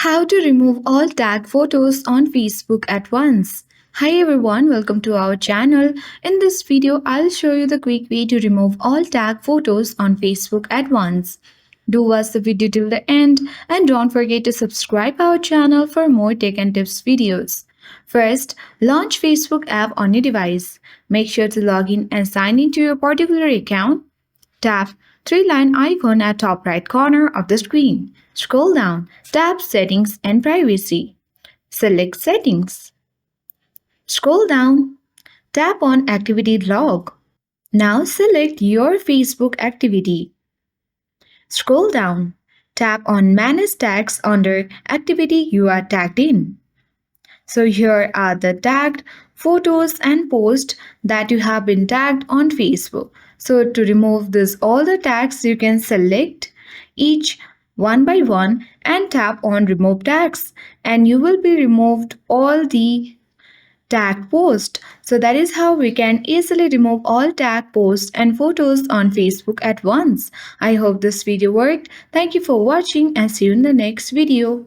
How to remove all tag photos on Facebook at once. Hi everyone, welcome to our channel. In this video, I'll show you the quick way to remove all tag photos on Facebook at once. Do watch the video till the end and don't forget to subscribe our channel for more tech and tips videos. First, launch Facebook app on your device. Make sure to log in and sign into your particular account. Tap three-line icon at top right corner of the screen. Scroll down, tap Settings and Privacy. Select Settings. Scroll down, tap on Activity Log. Now select your Facebook activity. Scroll down, tap on Manage Tags under Activity you are tagged in. So here are the tagged photos and posts that you have been tagged on Facebook. So to remove all the tags, you can select each one by one and tap on remove tags and you will be removed all the tag posts. So that is how we can easily remove all tag posts and photos on Facebook at once. I hope this video worked. Thank you for watching and see you in the next video.